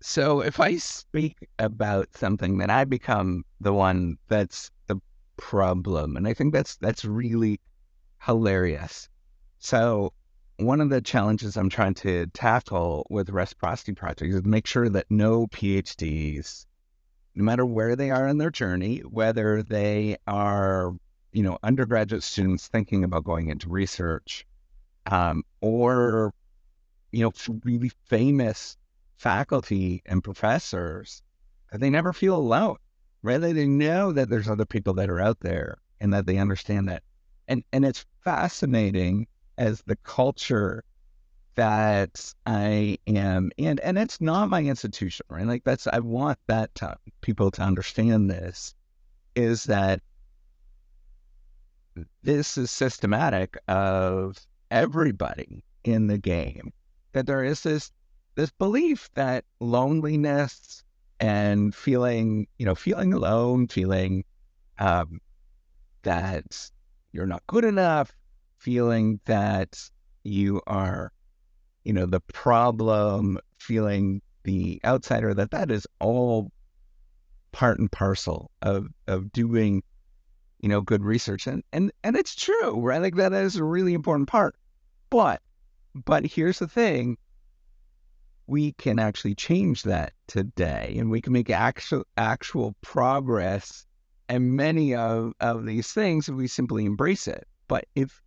So if I speak about something, then I become the one that's the problem. And I think that's really hilarious. So one of the challenges I'm trying to tackle with reciprocity projects is make sure that no PhDs, no matter where they are in their journey, whether they are, undergraduate students thinking about going into research, or really famous faculty and professors, they never feel alone, right? They know that there's other people that are out there and that they understand that. And it's fascinating as the culture that I am in, and it's not my institution, right? Like I want that people to understand this, is that this is systematic of everybody in the game, that there is this belief that loneliness and feeling alone, feeling um, that you're not good enough, feeling that you are, the problem, feeling the outsider, that is all part and parcel of doing good research. And it's true, right? Like that is a really important part. But here's the thing. We can actually change that today, and we can make actual progress in many of these things if we simply embrace it. But if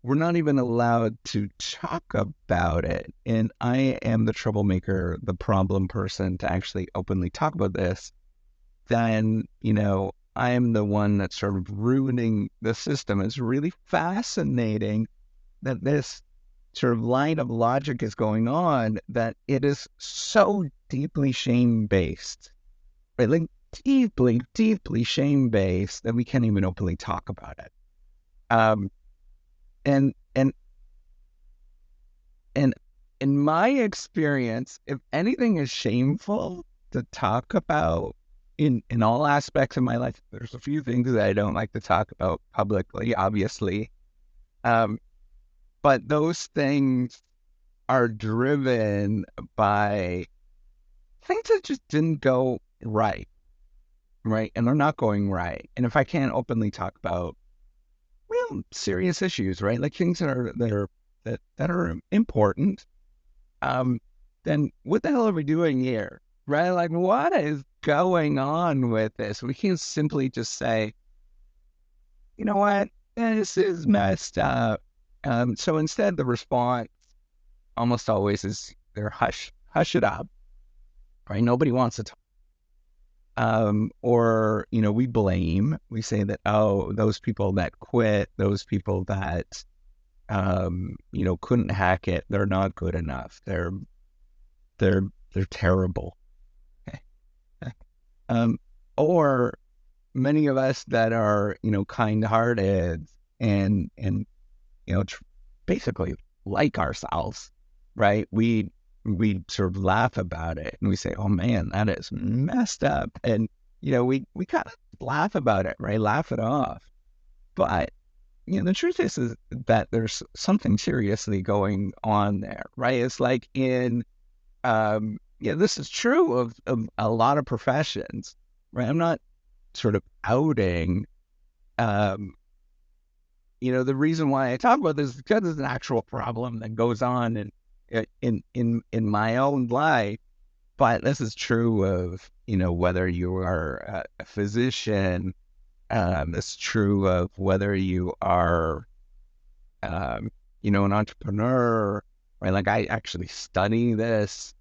we're not even allowed to talk about it, and I am the troublemaker, the problem person to actually openly talk about this, then, I am the one that's sort of ruining the system. It's really fascinating that this sort of line of logic is going on, that it is so deeply shame-based, right? Like deeply, deeply shame-based that we can't even openly talk about it. Um, and, and, and in my experience, if anything is shameful to talk about in all aspects of my life, there's a few things that I don't like to talk about publicly, obviously. Um, but those things are driven by things that just didn't go right, right? And they're not going right. And if I can't openly talk about real serious issues, right? Like things that are important, um, then what the hell are we doing here? Right? Like what is going on with this? We can't simply just say, you know what, this is messed up. So instead the response almost always is they're hush it up, right? Nobody wants to talk. Or, we blame, we say that, oh, those people that quit, those people that, couldn't hack it, they're not good enough. They're, they're terrible. Um, or many of us that are, kind-hearted and, basically like ourselves, right? We sort of laugh about it and we say, oh man, that is messed up. And, we kind of laugh about it, right? Laugh it off. But, the truth is that there's something seriously going on there, right? It's like this is true of a lot of professions, right? I'm not sort of outing, um, the reason why I talk about this is because it's an actual problem that goes on in my own life. But this is true of, whether you are a physician. It's true of whether you are, an entrepreneur, right? Like I actually study this,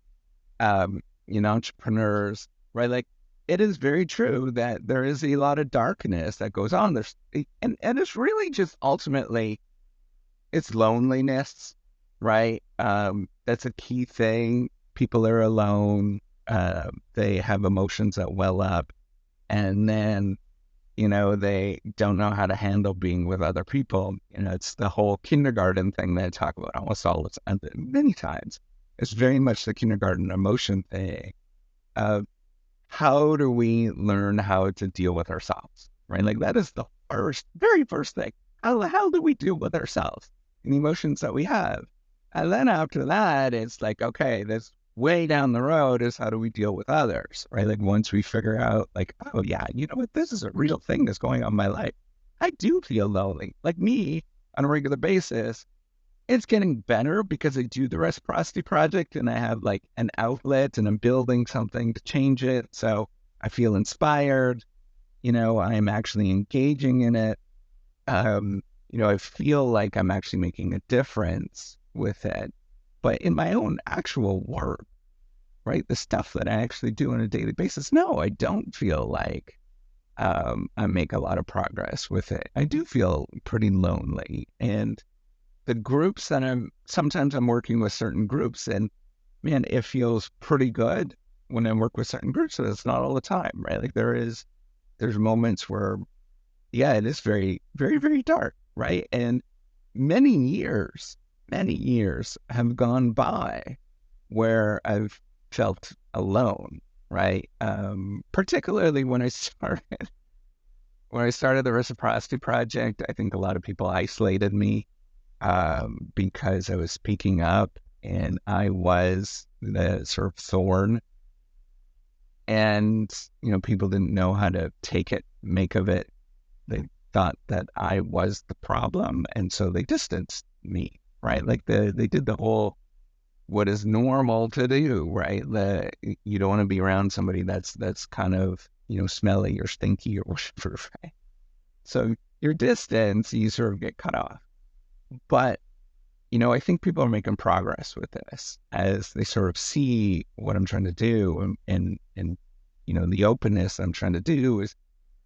entrepreneurs, right? Like it is very true that there is a lot of darkness that goes on. And it's really just ultimately it's loneliness, right? That's a key thing. People are alone. They have emotions that well up, and then they don't know how to handle being with other people. It's the whole kindergarten thing that I talk about almost all the time, many times. It's very much the kindergarten emotion thing of how do we learn how to deal with ourselves, right? Like that is the very first thing. How do we deal with ourselves and the emotions that we have? And then after that, it's like, okay, way down the road is how do we deal with others, right? Like once we figure out like, oh yeah, you know what, this is a real thing that's going on in my life. I do feel lonely. Like me on a regular basis, it's getting better because I do the reciprocity project and I have like an outlet and I'm building something to change it. So I feel inspired, I'm actually engaging in it. I feel like I'm actually making a difference with it. But in my own actual work, right, the stuff that I actually do on a daily basis, no, I don't feel like I make a lot of progress with it. I do feel pretty lonely. And the groups that sometimes I'm working with certain groups, and man, it feels pretty good when I work with certain groups, but it's not all the time, right? Like there's moments where, yeah, it is very, very, very dark, right? And many years have gone by where I've felt alone, right? Particularly when I started the reciprocity project, I think a lot of people isolated me because I was speaking up and I was the sort of thorn. And, people didn't know how to make of it. They thought that I was the problem. And so they distanced me, right? Like they did the whole, what is normal to do, right? You don't want to be around somebody that's kind of, smelly or stinky or whatever, right? So your distance, you sort of get cut off. But I think people are making progress with this as they sort of see what I'm trying to do and the openness I'm trying to do is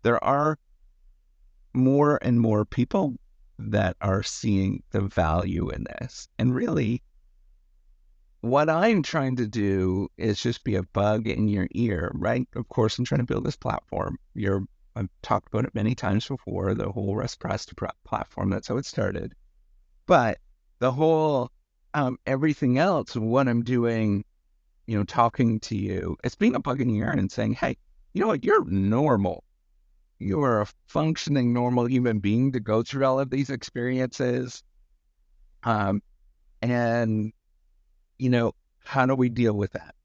there are more and more people that are seeing the value in this. And really, what I'm trying to do is just be a bug in your ear, right? Of course, I'm trying to build this platform. I've talked about it many times before, the whole reciprocity platform. That's how it started. But the whole everything else, what I'm doing, talking to you, it's being a bug in your ear and saying, hey, you know what? You're normal. You are a functioning, normal human being to go through all of these experiences. And, how do we deal with that?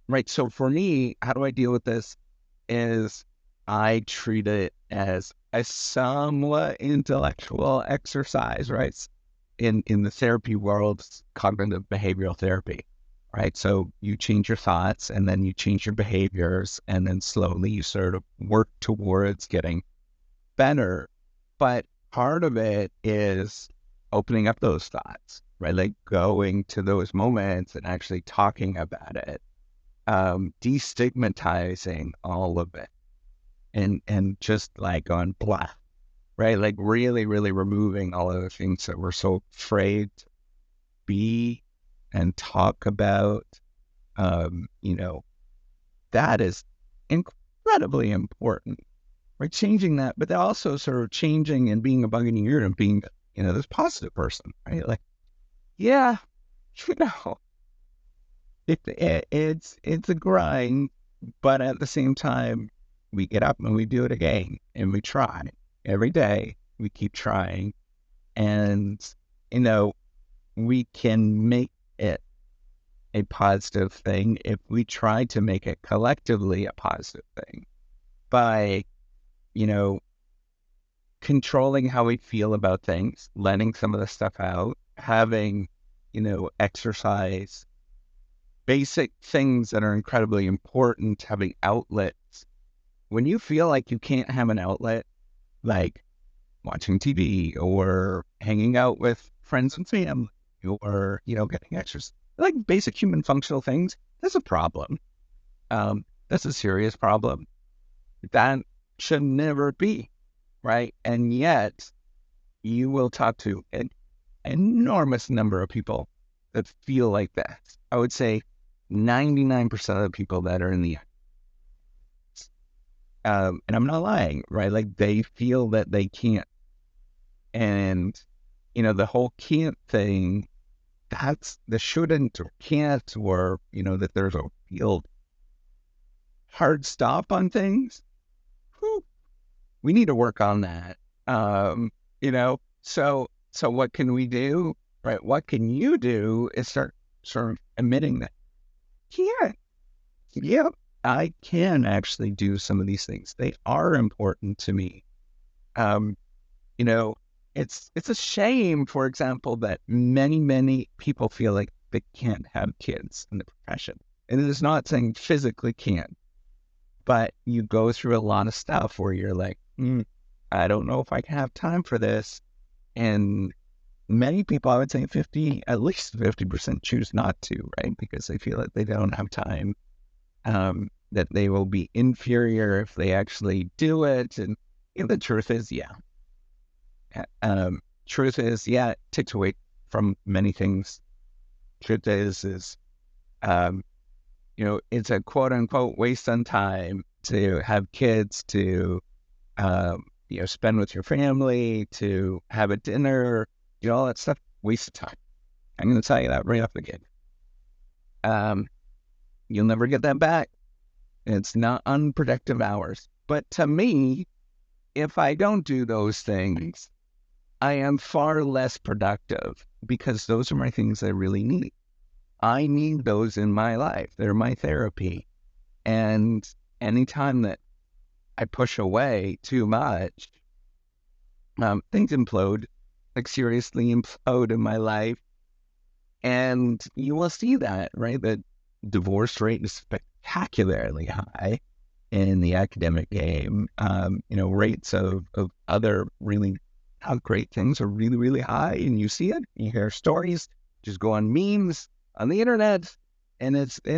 Right. So for me, how do I deal with this is I treat it as a somewhat intellectual exercise, right? In the therapy world, it's cognitive behavioral therapy, right? So you change your thoughts and then you change your behaviors and then slowly you sort of work towards getting better. But part of it is opening up those thoughts, right? Like going to those moments and actually talking about it, destigmatizing all of it and just like going blah, right? Like really, really removing all of the things that we're so afraid to be and talk about. Um, you know, that is incredibly important, right? Changing that, but also sort of changing and being a bug in your ear and being, this positive person, right? Like, yeah, you know, it's a grind, but at the same time, we get up and we do it again and we try every day. We keep trying and, you know, we can make it a positive thing if we try to make it collectively a positive thing by, you know, controlling how we feel about things, letting some of the stuff out, having, exercise, basic things that are incredibly important, having outlets. When you feel like you can't have an outlet, like watching TV or hanging out with friends and family or, getting exercise, like basic human functional things, that's a problem. That's a serious problem. That should never be, right? And yet you will talk to an enormous number of people that feel like that. I would say 99% of the people that are in the and I'm not lying, right? Like they feel that they can't. And, the whole can't thing, that's the shouldn't or can't, or, that there's a real hard stop on things. Whew, we need to work on that. So what can we do? Right? What can you do is start sort of admitting that can. Yeah, I can actually do some of these things. They are important to me. Um, you know, it's a shame, for example, that many people feel like they can't have kids in the profession. And it is not saying physically can't, but you go through a lot of stuff where you're like, I don't know if I can have time for this. And many people, I would say at least 50% choose not to, right? Because they feel that they don't have time, that they will be inferior if they actually do it. And the truth is, it takes away from many things. Truth is, um, it's a quote unquote waste on time to have kids, to, spend with your family, to have a dinner, all that stuff, waste of time. I'm going to tell you that right off the gate. You'll never get that back. It's not unproductive hours. But to me, if I don't do those things, I am far less productive because those are my things I really need. I need those in my life. They're my therapy. And anytime that I push away too much, things implode, like seriously implode in my life. And you will see that, right? The divorce rate is spectacularly high in the academic game. Rates of other really how great things are really, really high. And you see it, you hear stories, just go on memes on the internet, and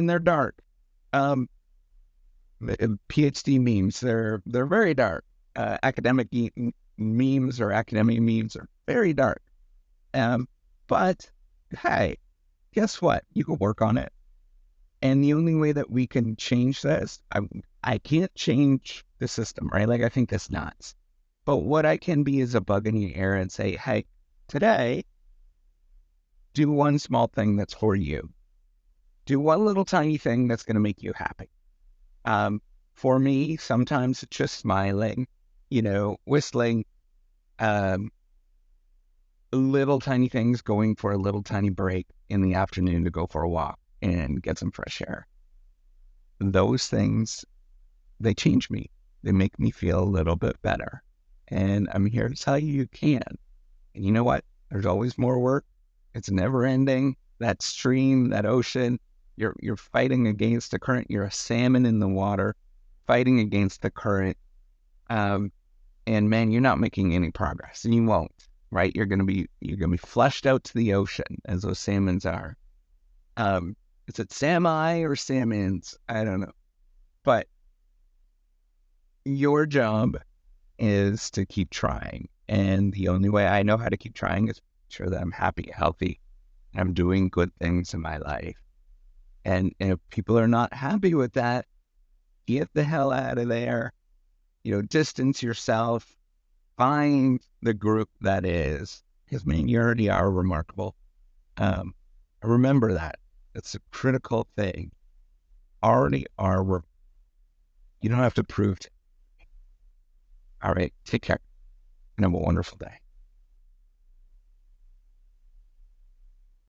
they're dark. PhD memes, they're very dark. Academic memes or academic memes are very dark. But hey, guess what? You can work on it. And the only way that we can change this, I can't change the system, right? Like, I think that's nuts. But what I can be is a bug in the air and say, hey, today, do one small thing that's for you. Do one little tiny thing that's going to make you happy. For me, sometimes it's just smiling, whistling, little tiny things, going for a little tiny break in the afternoon to go for a walk and get some fresh air. Those things, they change me. They make me feel a little bit better. And I'm here to tell you you can. And you know what? There's always more work. It's never ending. That stream, that ocean, you're fighting against the current. You're a salmon in the water, fighting against the current. And man, you're not making any progress, and you won't. Right? You're gonna be flushed out to the ocean as those salmons are. Is it Sami or salmons? I don't know. But your job is to keep trying. And the only way I know how to keep trying is make sure that I'm happy, healthy, and I'm doing good things in my life. And if people are not happy with that, get the hell out of there. Distance yourself. Find the group that is. Because, man, you already are remarkable. Remember that. It's a critical thing. Already are. You don't have to prove it. All right. Take care and have a wonderful day.